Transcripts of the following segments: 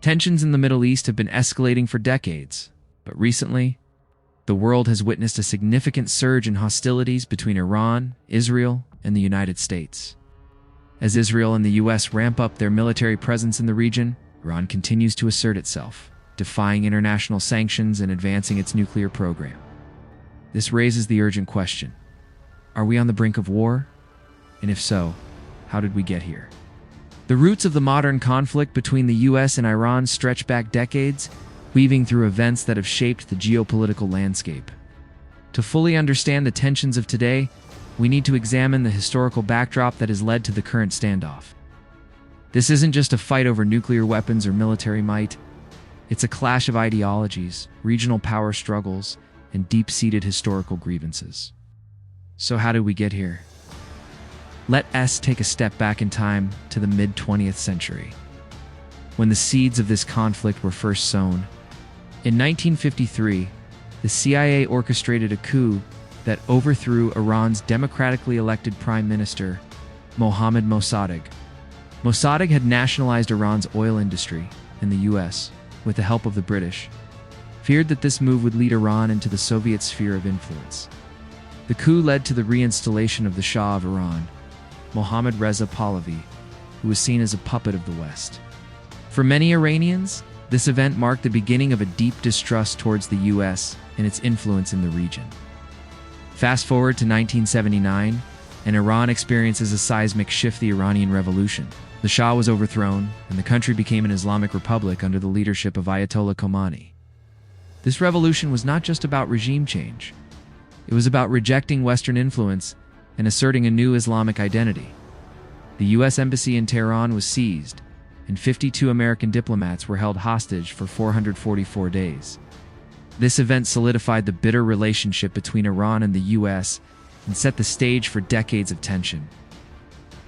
Tensions in the Middle East have been escalating for decades, but recently, the world has witnessed a significant surge in hostilities between Iran, Israel, and the United States. As Israel and the U.S. ramp up their military presence in the region, Iran continues to assert itself, defying international sanctions and advancing its nuclear program. This raises the urgent question: are we on the brink of war? And if so, how did we get here? The roots of the modern conflict between the U.S. and Iran stretch back decades, weaving through events that have shaped the geopolitical landscape. To fully understand the tensions of today, we need to examine the historical backdrop that has led to the current standoff. This isn't just a fight over nuclear weapons or military might. It's a clash of ideologies, regional power struggles, and deep-seated historical grievances. So how did we get here? Let us take a step back in time to the mid-20th century, when the seeds of this conflict were first sown. In 1953, the CIA orchestrated a coup that overthrew Iran's democratically elected prime minister, Mohammad Mossadegh. Mossadegh had nationalized Iran's oil industry, and the U.S., with the help of the British, feared that this move would lead Iran into the Soviet sphere of influence. The coup led to the reinstallation of the Shah of Iran, Mohammad Reza Pahlavi, who was seen as a puppet of the West. For many Iranians, this event marked the beginning of a deep distrust towards the U.S. and its influence in the region. Fast forward to 1979, and Iran experiences a seismic shift: the Iranian Revolution. The Shah was overthrown, and the country became an Islamic Republic under the leadership of Ayatollah Khomeini. This revolution was not just about regime change. It was about rejecting Western influence and asserting a new Islamic identity. The U.S. Embassy in Tehran was seized, and 52 American diplomats were held hostage for 444 days. This event solidified the bitter relationship between Iran and the U.S. and set the stage for decades of tension.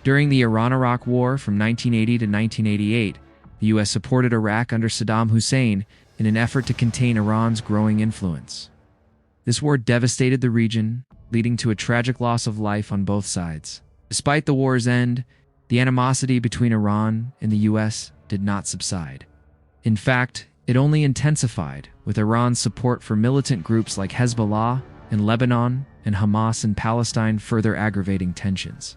During the Iran-Iraq War from 1980 to 1988, the U.S. supported Iraq under Saddam Hussein in an effort to contain Iran's growing influence. This war devastated the region, leading to a tragic loss of life on both sides. Despite the war's end, the animosity between Iran and the U.S. did not subside. In fact, it only intensified, with Iran's support for militant groups like Hezbollah in Lebanon and Hamas in Palestine further aggravating tensions.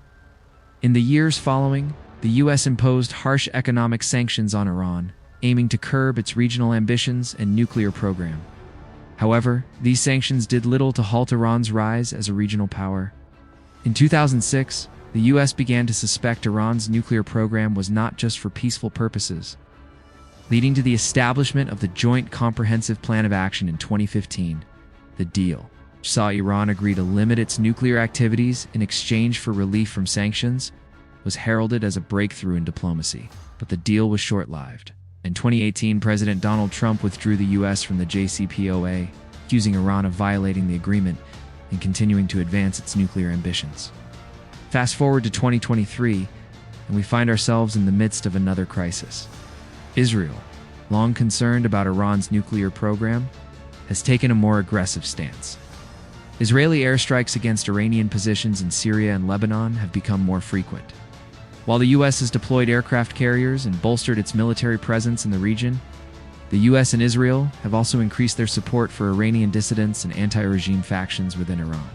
In the years following, the U.S. imposed harsh economic sanctions on Iran, aiming to curb its regional ambitions and nuclear program. However, these sanctions did little to halt Iran's rise as a regional power. In 2006, the U.S. began to suspect Iran's nuclear program was not just for peaceful purposes, leading to the establishment of the Joint Comprehensive Plan of Action in 2015, the deal, which saw Iran agree to limit its nuclear activities in exchange for relief from sanctions, was heralded as a breakthrough in diplomacy. But the deal was short-lived. In 2018, President Donald Trump withdrew the U.S. from the JCPOA, accusing Iran of violating the agreement and continuing to advance its nuclear ambitions. Fast forward to 2023, and we find ourselves in the midst of another crisis. Israel, long concerned about Iran's nuclear program, has taken a more aggressive stance. Israeli airstrikes against Iranian positions in Syria and Lebanon have become more frequent. While the U.S. has deployed aircraft carriers and bolstered its military presence in the region, the U.S. and Israel have also increased their support for Iranian dissidents and anti-regime factions within Iran.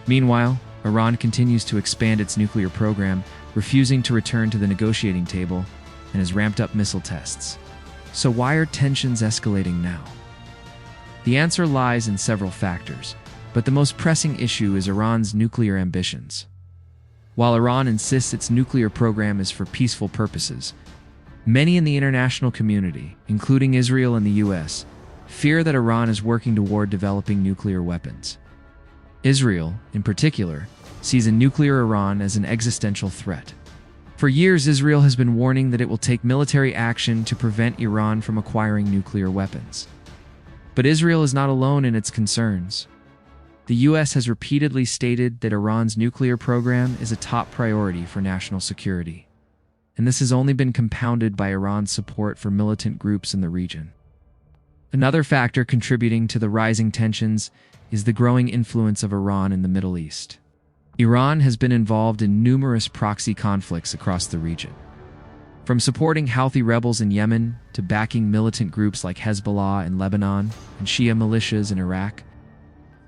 Meanwhile, Iran continues to expand its nuclear program, refusing to return to the negotiating table, and has ramped up missile tests. So why are tensions escalating now? The answer lies in several factors, but the most pressing issue is Iran's nuclear ambitions. While Iran insists its nuclear program is for peaceful purposes, many in the international community, including Israel and the U.S., fear that Iran is working toward developing nuclear weapons. Israel, in particular, sees a nuclear Iran as an existential threat. For years, Israel has been warning that it will take military action to prevent Iran from acquiring nuclear weapons. But Israel is not alone in its concerns. The U.S. has repeatedly stated that Iran's nuclear program is a top priority for national security, and this has only been compounded by Iran's support for militant groups in the region. Another factor contributing to the rising tensions is the growing influence of Iran in the Middle East. Iran has been involved in numerous proxy conflicts across the region. From supporting Houthi rebels in Yemen to backing militant groups like Hezbollah in Lebanon and Shia militias in Iraq,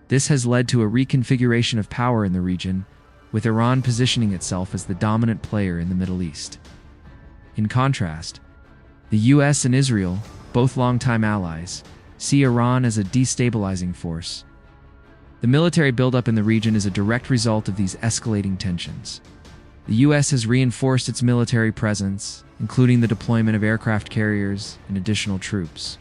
this has led to a reconfiguration of power in the region, with Iran positioning itself as the dominant player in the Middle East. In contrast, the US and Israel, both longtime allies, see Iran as a destabilizing force. The military buildup in the region is a direct result of these escalating tensions. The US has reinforced its military presence, including the deployment of aircraft carriers and additional troops.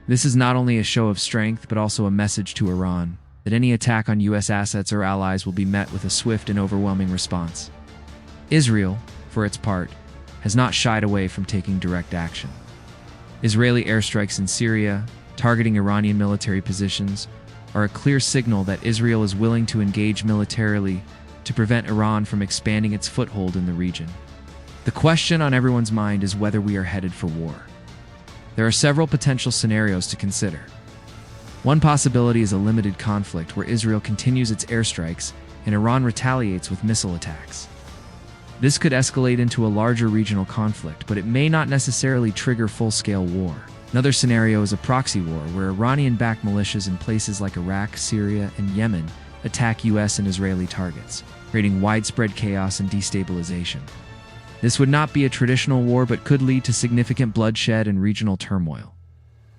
This is not only a show of strength, but also a message to Iran that any attack on US assets or allies will be met with a swift and overwhelming response. Israel, for its part, has not shied away from taking direct action. Israeli airstrikes in Syria, targeting Iranian military positions, are a clear signal that Israel is willing to engage militarily to prevent Iran from expanding its foothold in the region. The question on everyone's mind is whether we are headed for war. There are several potential scenarios to consider. One possibility is a limited conflict where Israel continues its airstrikes and Iran retaliates with missile attacks. This could escalate into a larger regional conflict, but it may not necessarily trigger full-scale war. Another scenario is a proxy war where Iranian-backed militias in places like Iraq, Syria, and Yemen attack US and Israeli targets, creating widespread chaos and destabilization. This would not be a traditional war, but could lead to significant bloodshed and regional turmoil.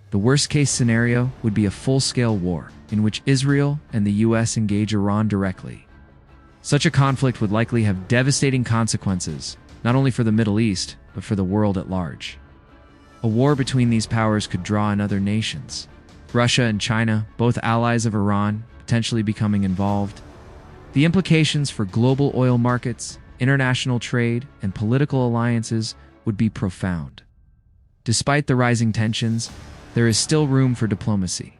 The worst-case scenario would be a full-scale war, in which Israel and the US engage Iran directly. Such a conflict would likely have devastating consequences, not only for the Middle East, but for the world at large. A war between these powers could draw in other nations. Russia and China, both allies of Iran, potentially becoming involved. The implications for global oil markets, international trade, and political alliances would be profound. Despite the rising tensions, there is still room for diplomacy.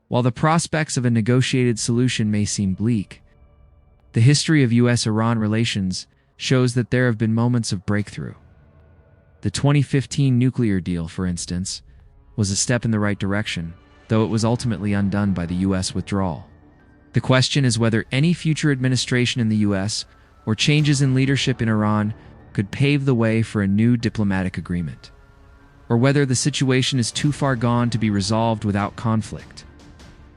While the prospects of a negotiated solution may seem bleak, the history of US-Iran relations shows that there have been moments of breakthrough. The 2015 nuclear deal, for instance, was a step in the right direction, though it was ultimately undone by the US withdrawal. The question is whether any future administration in the US or changes in leadership in Iran could pave the way for a new diplomatic agreement, or whether the situation is too far gone to be resolved without conflict.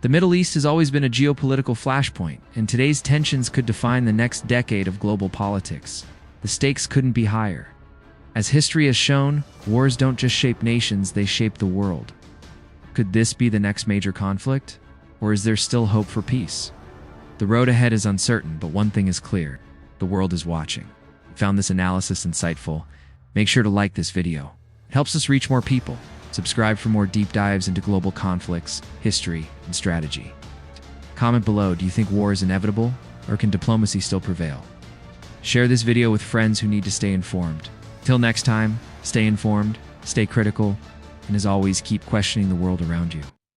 The Middle East has always been a geopolitical flashpoint, and today's tensions could define the next decade of global politics. The stakes couldn't be higher. As history has shown, wars don't just shape nations, they shape the world. Could this be the next major conflict? Or is there still hope for peace? The road ahead is uncertain, but one thing is clear: the world is watching. Found this analysis insightful? Make sure to like this video. It helps us reach more people. Subscribe for more deep dives into global conflicts, history, and strategy. Comment below, do you think war is inevitable, or can diplomacy still prevail? Share this video with friends who need to stay informed. Till next time, stay informed, stay critical, and as always, keep questioning the world around you.